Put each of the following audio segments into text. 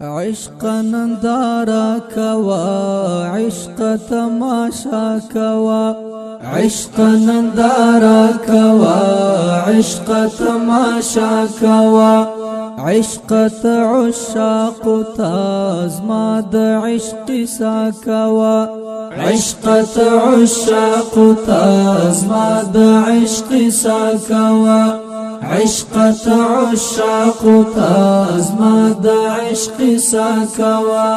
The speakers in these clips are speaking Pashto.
عشق نندارا کوا عشق تماشا کوا عشق نندارا کوا عشق تماشا کوا عشق عشاق تازما د عشق سا کوا عشق عشاق تازما د عشق سا کوا عشق عشاق تازما د عشق سا کوا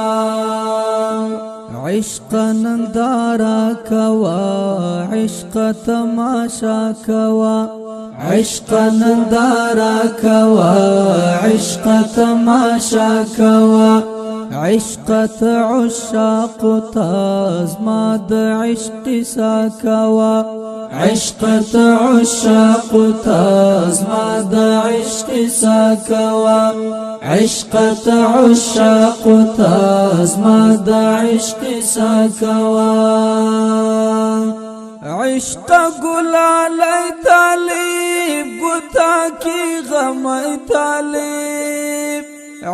عشق نندارا کوا عشق تماشا کوا عشق نندارا کوا عشق تماشا کوا عشق عشاق تازما د عشق سا کوا عشق عشاق تازما د عشق سا کوا عشق عشاق تازما د عشق سا کوا عشق گلالی طالب گتا کی غم طالب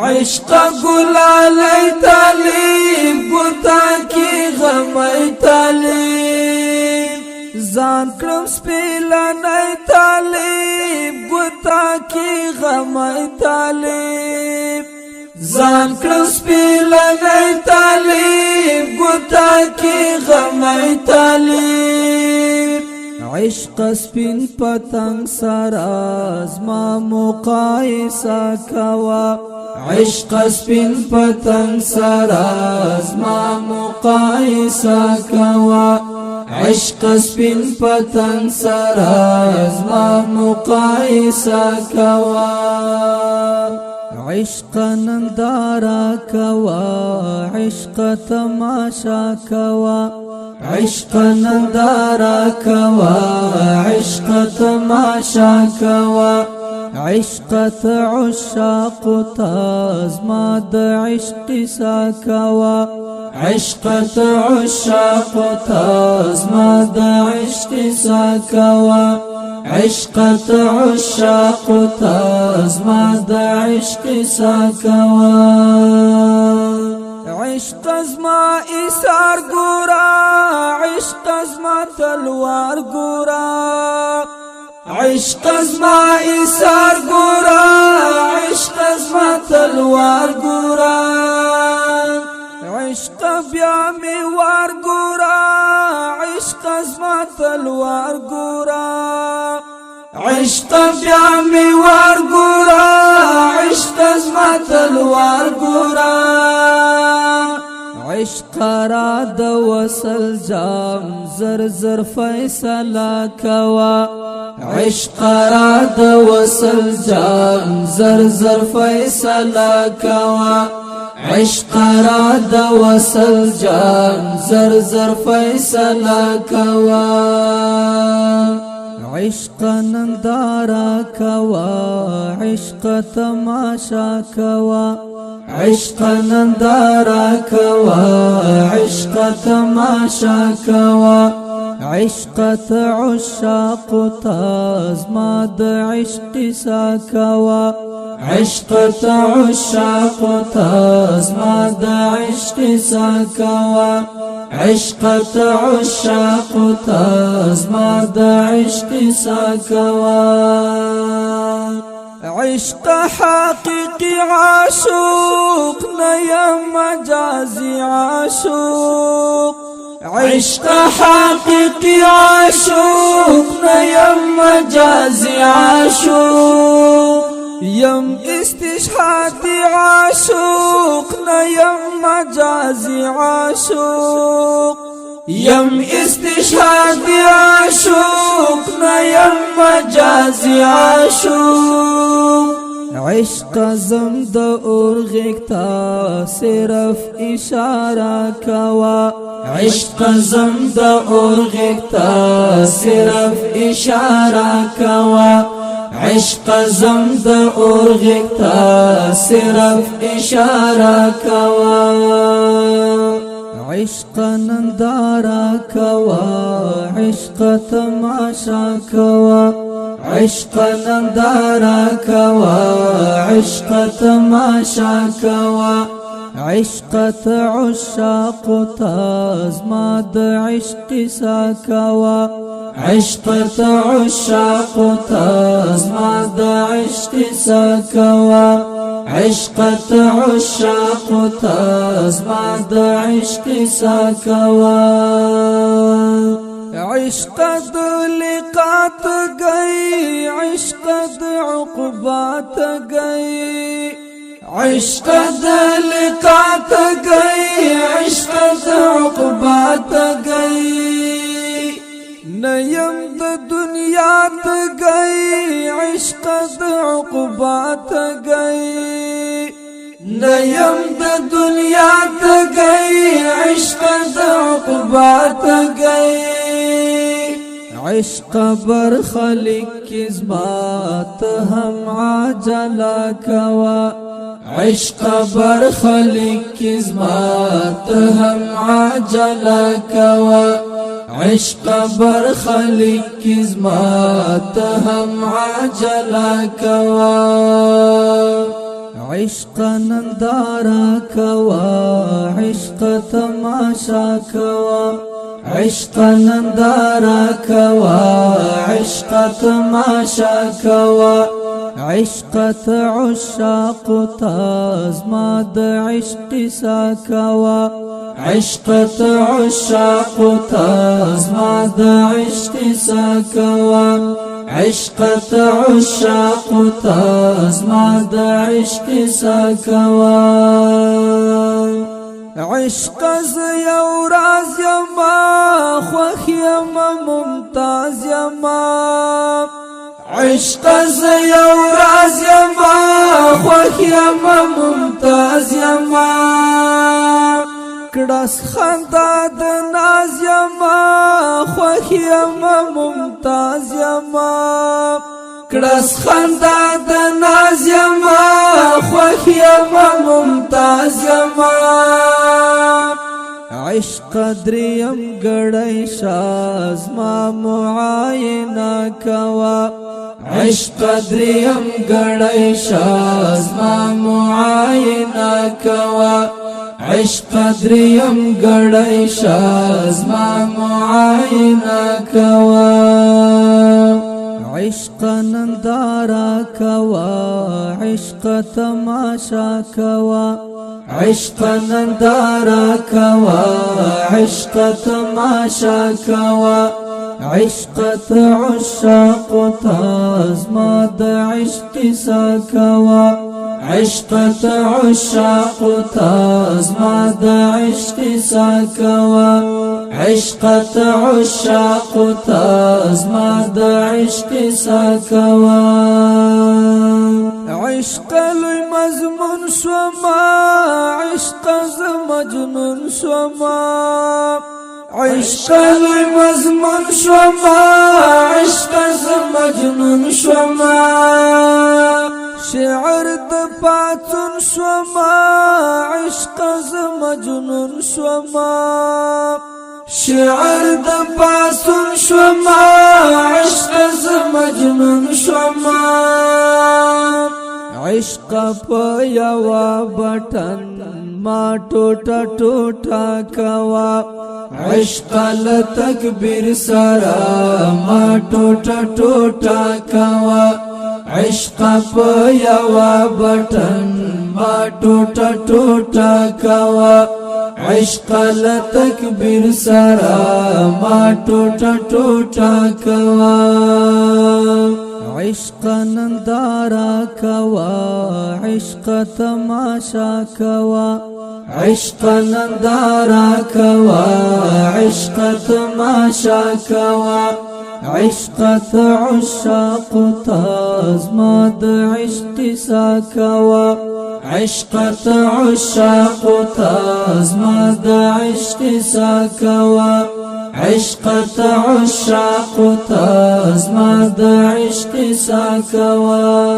عشق گلالی طالب گتا کی غم طالب زان کرم سپیلانی طالب گتا کی غم طالب زان کرم سپیلانی طالب گتا کی غم طالب عشق سپین پتنگ سراز ما مقایسا کوا عشق سپین پتنگ سراز ما مقایسا کوا عشق سپین پتنگ سراز ما مقایسا کوا عشق نندارا کوا عشق تماشا کوا عشق نندارا کوا عشق تماشا کوا عشق عشاق تازما د عشق سا کوا عشق عشاق تازما د عشق سا کوا عشق عشاق تازما د عشق سا کوا عشق ازما ایثار گورا عشق ازما تلوار گورا عشق ازما ایثار گورا عشق ازما تلوار گورا عشق بیا میوار گورا عشق ازما تلوار گورا عشق بیا میوار گورا عشق ازما تلوار گورا عشق را د وصل جام زر زر فیصله کوا عشق را د وصل جام زر زر فیصله کوا عشق را د وصل جام زر زر فیصله کوا عشق نندارا کوا عشق تماشا کوا عشق نندارا کوا عشق تماشا کوا عشق عشاق تازما د عشق سا کوا عشق عشاق تازما د عشق سا کوا عشق عشاق تازما د عشق سا کوا عشق حقیقی عاشق نیم مجازی عاشق عشق حقیقی عاشق نیم مجازی عاشق یم استشهادی عاشق نیم مجازی عاشق یم استشهادی عاشق نیم مجازی عاشق عشق زم د اورغکتا صرف اشاره کوا عشق زم د اورغکتا صرف اشاره کوا عشق زم د اورغکتا صرف اشاره کوا عشق نندارا کوا عشق تماشا کوا عشق نندارا کوا عشق تماشا کوا عشقت عشاق تازما د عشق ساکوا عشقت عشاق تازما د عشق ساکوا عشقت عشاق تازما د عشق ساکوا عشق د لقات گئی عشق د عقبات گئی عشق د لقات گئی عشق د عقبات گئی نیم د دنیا ت گئی عشق د عقبات گئی نیم د دنیا ت گئی عشق د عقبات گئی عشق بر خلق کزبات ہم عجلا کوا عشق بر خلق کزبات ہم عجلا کوا عشق بر خلق کزبات ہم عجلا کوا عشق نندارا کوا عشق تماشا کوا عشق نندارا کوا عشق تماشا کوا عشقت عشاق تازما د عشق ساکوا عشقت عشاق تازما د عشق ساکوا عشقت عشاق تازما د عشق ساکوا عشق ز یو راز یما خوخ یما ممتاز یما عشق ز یو راز یما خوخ یما ممتاز یما کڑس خندا د ناز یما خوخ یما ممتاز یما کڑس خندا د ناز یما خوخ یما ممتاز یما عشق دریم گڑی شازما معاینا کوا عشق دریم گڑی شازما معاینا کوا عشق دریم گڑی شازما معاینا کوا عشق نندارا کوا عشق تماشا کوا عشق نندارا کوا عشق تماشا کوا عشقت عشاق تازما د عشق ساکوا عشقت عشاق تازما د عشق ساکوا عشقت عشاق تازما د عشق ساکوا عشق لوی مضمون شوما عشق ز مجنون شوما عشق لوی مضمون شوما عشق ز مجنون شوما شعر د پاتون شوما عشق ز مجنون شوما شعر د پاتون شوما عشق ز مجنون شوما عشق په یوا بټن ما ټوټه ټوټه کوا عشق ل تکبیر سرا ما ټوټه ټوټه کوا عشق په یوا بټن ما ټوټه ټوټه کوا عشق ل تکبیر سرا ما ټوټه ټوټه کوا عشق نندارا کوا عشق تماشا کوا عشق نندارا کوا عشق تماشا کوا عشقت عشاق تازما د عشق ساکوا عشقت عشاق تازما د عشق ساکوا عشقت عشاق تازما د عشق ساکوا